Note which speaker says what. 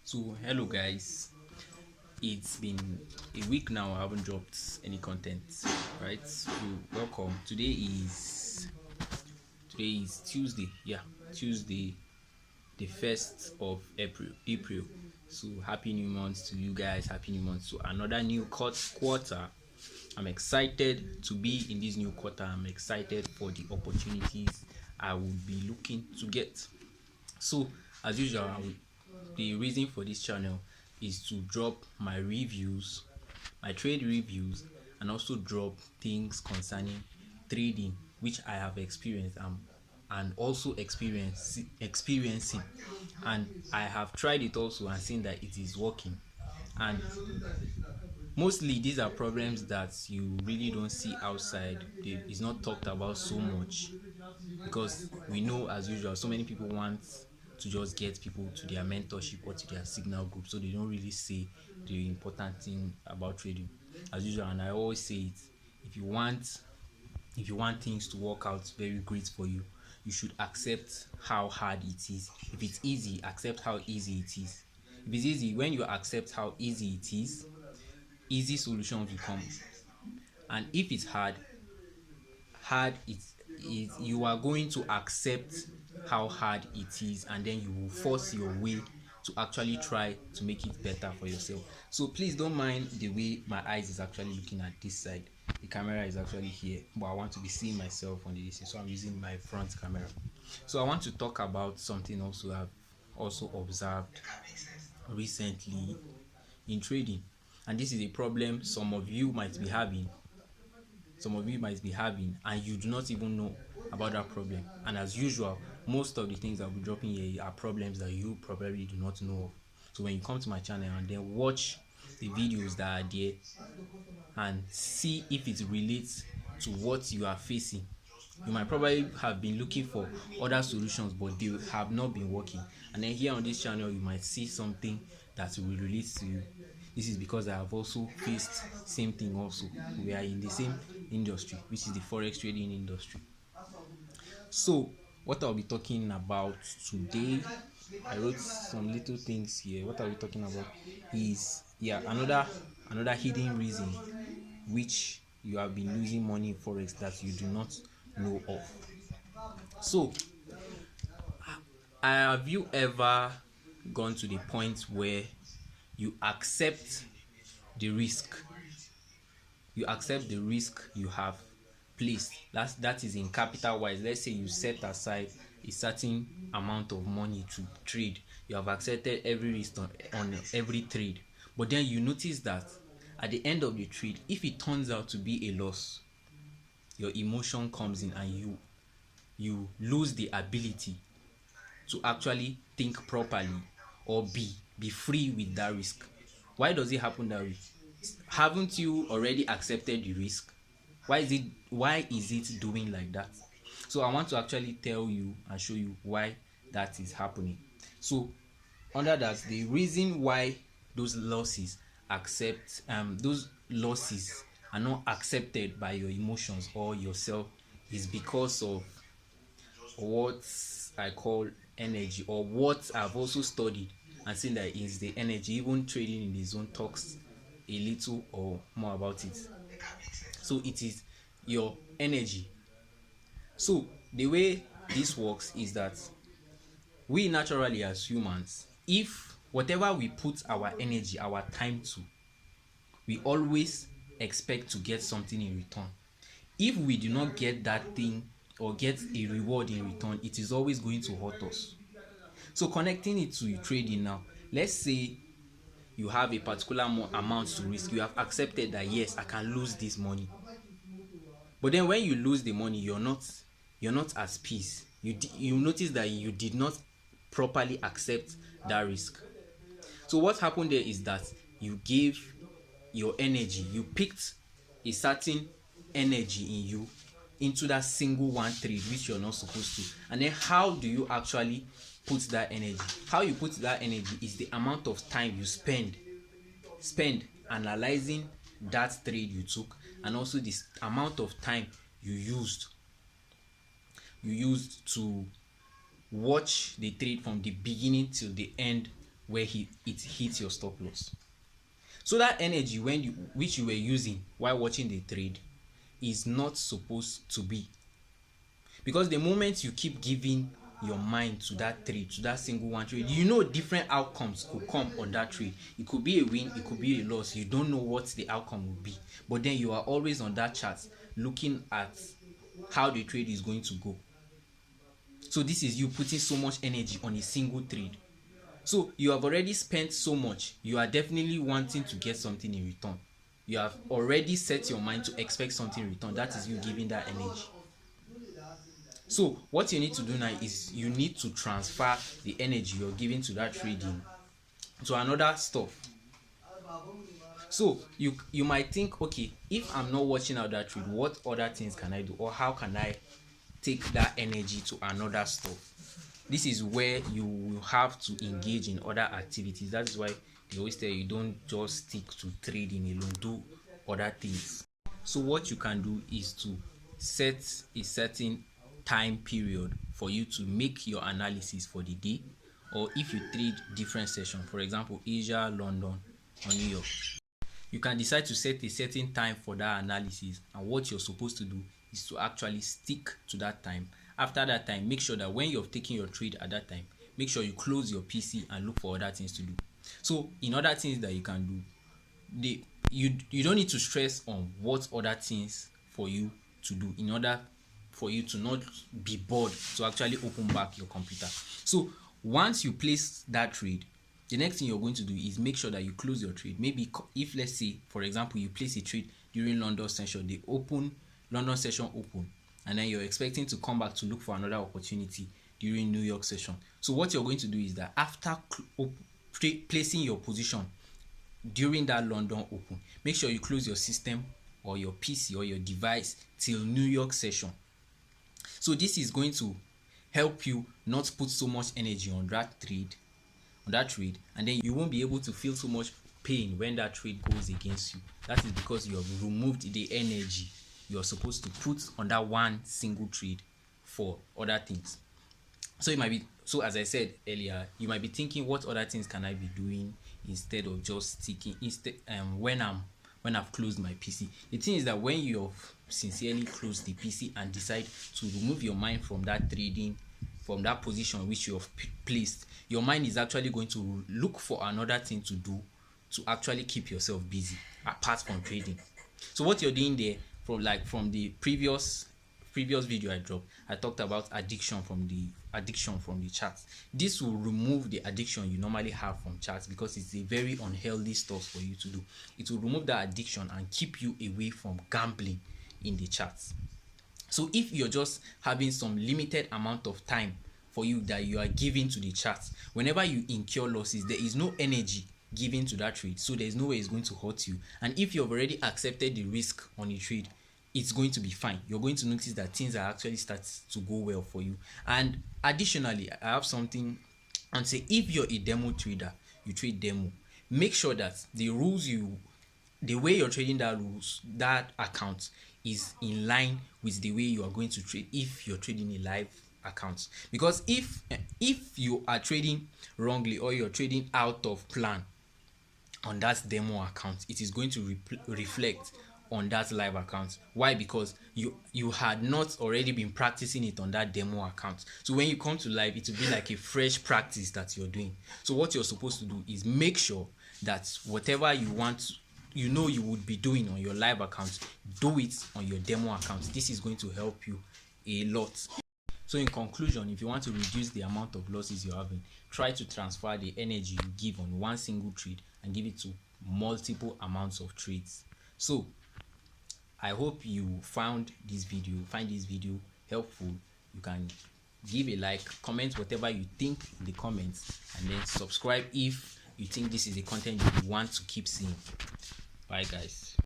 Speaker 1: So hello guys, it's been a week now. I haven't dropped any content, right? So welcome. Today is Tuesday. Yeah, Tuesday, the 1st of April. So happy new month to you guys. Happy new month to another new quarter. I'm excited to be in this new quarter. I'm excited for the opportunities I will be looking to get. So as usual, the reason for this channel is to drop my reviews, my trade reviews, and also drop things concerning trading which I have experienced and also experiencing, and I have tried it also and seen that it is working. And mostly these are problems that you really don't see outside. It's not talked about so much because we know, as usual, so many people want to just get people to their mentorship or to their signal group, so they don't really say the important thing about trading as usual. And I always say it: if you want if you want things to work out very great for you, you should accept how hard it is. If it's easy, accept how easy it is. If it's easy, when you accept how easy it is, easy solutions will come. And if it's hard it you are going to accept how hard it is, and then you will force your way to actually try to make it better for yourself. So please don't mind the way my eyes is actually looking at this side. The camera is actually here, but I want to be seeing myself on the distance, so I'm using my front camera. So I want to talk about something also I've also observed recently in trading, and this is a problem some of you might be having, and you do not even know about that problem. And as usual, most of the things I'll be dropping here are problems that you probably do not know of. So when you come to my channel and then watch the videos that are there and see if it relates to what you are facing, you might probably have been looking for other solutions, but they have not been working. And then here on this channel, you might see something that will relate to you. This is because I have also faced same thing also. We are in the same industry, which is the forex trading industry. So what I'll be talking about today, I wrote some little things here. What I'll be talking about is, another hidden reason which you have been losing money in forex that you do not know of. So have you ever gone to the point where you accept the risk you have placed? That is in capital wise. Let's say you set aside a certain amount of money to trade. You have accepted every risk on every trade, but then you notice that at the end of the trade, if it turns out to be a loss, your emotion comes in and you lose the ability to actually think properly or be free with that risk. Why does it happen that way? Haven't you already accepted the risk? Why is it doing like that? So I want to actually tell you and show you why that is happening. So under that, the reason why those losses are not accepted by your emotions or yourself is because of what I call energy, or what I've also studied and seen that is the energy. Even trading in the zone talks a little or more about it. So it is your energy. So the way this works is that we naturally, as humans, if whatever we put our energy, our time to, we always expect to get something in return. If we do not get that thing or get a reward in return, it is always going to hurt us. So connecting it to trading now, let's say you have a particular amount to risk. You have accepted that yes, I can lose this money, but then when you lose the money, you're not at peace. You notice that you did not properly accept that risk. So what happened there is that you gave your energy, you picked a certain energy in you into that single one trade which you're not supposed to. And then how do you actually put that energy? How you put that energy is the amount of time you spend analyzing that trade you took, and also this amount of time you used to watch the trade from the beginning till the end where it hits your stop loss. So that energy which you were using while watching the trade is not supposed to be, because the moment you keep giving your mind to that trade, to that single one trade, different outcomes could come on that trade. It could be a win, it could be a loss. You don't know what the outcome will be, but then you are always on that chart looking at how the trade is going to go. So this is you putting so much energy on a single trade. So you have already spent so much. You are definitely wanting to get something in return. You have already set your mind to expect something in return. That is you giving that energy. So what you need to do now is you need to transfer the energy you're giving to that trading to another stuff. So you might think, okay, if I'm not watching out that trade, what other things can I do, or how can I take that energy to another stuff? This is where you will have to engage in other activities. That is why they always tell you don't just stick to trading alone, do other things. So what you can do is to set a certain time period for you to make your analysis for the day, or if you trade different sessions, for example Asia, London or New York, you can decide to set a certain time for that analysis, and what you're supposed to do is to actually stick to that time. After that time, make sure that when you're taking your trade at that time, make sure you close your PC and look for other things to do. So in other things that you can do, you don't need to stress on what other things for you to do in order for you to not be bored to actually open back your computer. So once you place that trade, the next thing you're going to do is make sure that you close your trade. Maybe if, let's say for example, you place a trade during London session, London session open, and then you're expecting to come back to look for another opportunity during New York session. So what you're going to do is that after placing your position during that London open, make sure you close your system or your PC or your device till New York session. So this is going to help you not put so much energy on that trade, and then you won't be able to feel so much pain when that trade goes against you. That is because you have removed the energy you're supposed to put on that one single trade for other things. So as I said earlier, you might be thinking, what other things can I be doing instead of just sticking when I've closed my PC? The thing is that when you've sincerely closed the PC and decide to remove your mind from that trading, from that position which you have placed, your mind is actually going to look for another thing to do to actually keep yourself busy apart from trading. So what you're doing there, from the previous video I dropped, I talked about addiction from the charts. This will remove the addiction you normally have from charts, because it's a very unhealthy stuff for you to do. It will remove that addiction and keep you away from gambling in the charts. So if you're just having some limited amount of time for you that you are giving to the charts, whenever you incur losses, there is no energy given to that trade, so there's no way it's going to hurt you. And if you've already accepted the risk on a trade, it's going to be fine. You're going to notice that things are actually starting to go well for you. And additionally, I have something and say, if you're a demo trader, you trade demo, make sure that the way you're trading that account is in line with the way you are going to trade if you're trading a live account. Because if you are trading wrongly, or you're trading out of plan on that demo account, it is going to reflect on that live account. Why? Because you had not already been practicing it on that demo account. So when you come to live, it will be like a fresh practice that you're doing. So what you're supposed to do is make sure that whatever you would be doing on your live account, do it on your demo account. This is going to help you a lot. So in conclusion, if you want to reduce the amount of losses you're having, try to transfer the energy you give on one single trade and give it to multiple amounts of trades. So I hope you find this video helpful. You can give a like, comment whatever you think in the comments, and then subscribe if you think this is the content you want to keep seeing. Bye guys.